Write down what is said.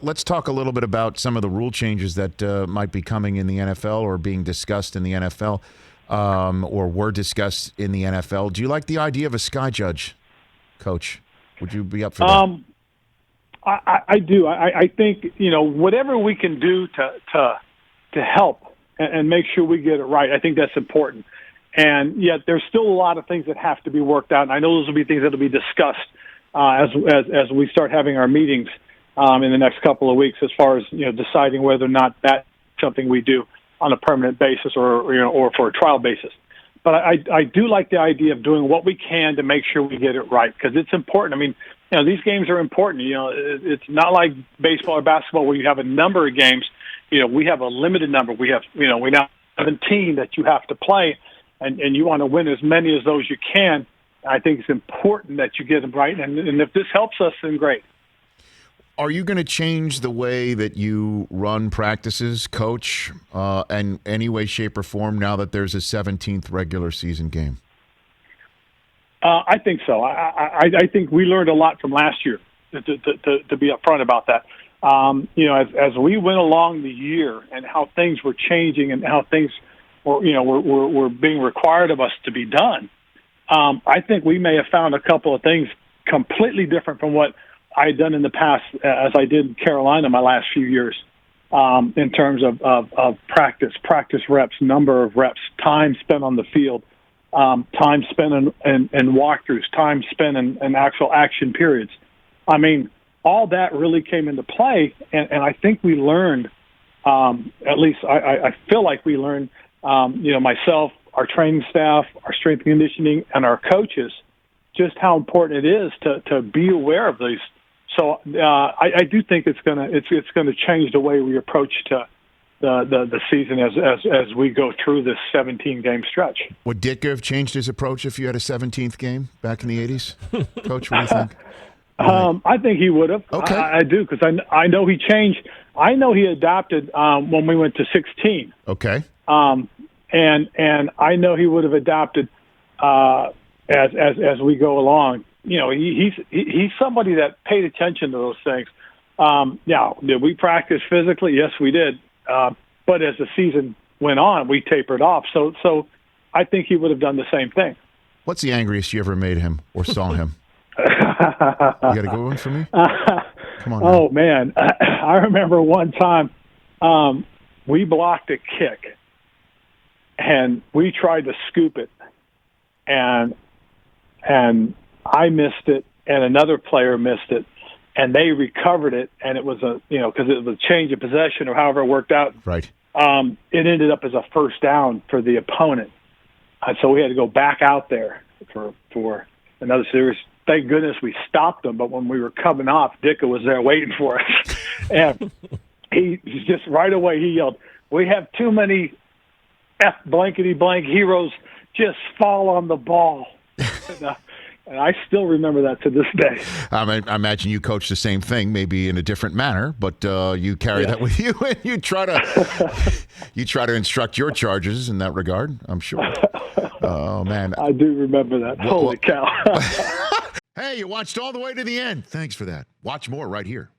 let's talk a little bit about some of the rule changes that might be coming in the NFL or being discussed in the NFL or were discussed in the NFL. Do you like the idea of a sky judge, Coach? Would you be up for that? I do. I think, whatever we can do to help and make sure we get it right, I think that's important. And yet there's still a lot of things that have to be worked out. And I know those will be things that will be discussed as we start having our meetings in the next couple of weeks, as far as deciding whether or not that's something we do on a permanent basis or for a trial basis. But I do like the idea of doing what we can to make sure we get it right, because it's important. I mean, these games are important. It's not like baseball or basketball where you have a number of games. We have a limited number. We have we now have 17 that you have to play, and you want to win as many as those you can. I think it's important that you get them right, and if this helps us, then great. Are you going to change the way that you run practices, Coach, in any way, shape, or form now that there's a 17th regular season game? I think so. I think we learned a lot from last year, to be upfront about that. As we went along the year and how things were changing and how things were being required of us to be done, I think we may have found a couple of things completely different from what I had done in the past, as I did in Carolina my last few years, in terms of practice reps, number of reps, time spent on the field, time spent in walkthroughs, time spent in actual action periods. I mean, all that really came into play, and I think we learned, at least I feel like we learned, myself, our training staff, our strength and conditioning, and our coaches, just how important it is to be aware of these. So I do think it's gonna change the way we approach to the season as we go through this 17-game stretch. Would Ditka have changed his approach if you had a 17th game back in the 80s? Coach, what do you think? I think he would have. Okay. I do, because I know he changed. I know he adopted when we went to 16. Okay. And I know he would have adopted as we go along. He's somebody that paid attention to those things. Now, did we practice physically? Yes, we did. But as the season went on, we tapered off. So I think he would have done the same thing. What's the angriest you ever made him or saw him? You got a good one for me? Come on. Oh, man. I remember one time we blocked a kick, and we tried to scoop it, and I missed it, and another player missed it, and they recovered it, and it was because it was a change of possession or however it worked out. Right. It ended up as a first down for the opponent, and so we had to go back out there for another series. Thank goodness we stopped them, but when we were coming off, Ditka was there waiting for us, and he just right away he yelled, "We have too many F blankety blank heroes just fall on the ball." And I still remember that to this day. I imagine you coach the same thing, maybe in a different manner, but you carry that with you, and you try to instruct your charges in that regard, I'm sure. Oh, man. I do remember that. Holy cow. Hey, you watched all the way to the end. Thanks for that. Watch more right here.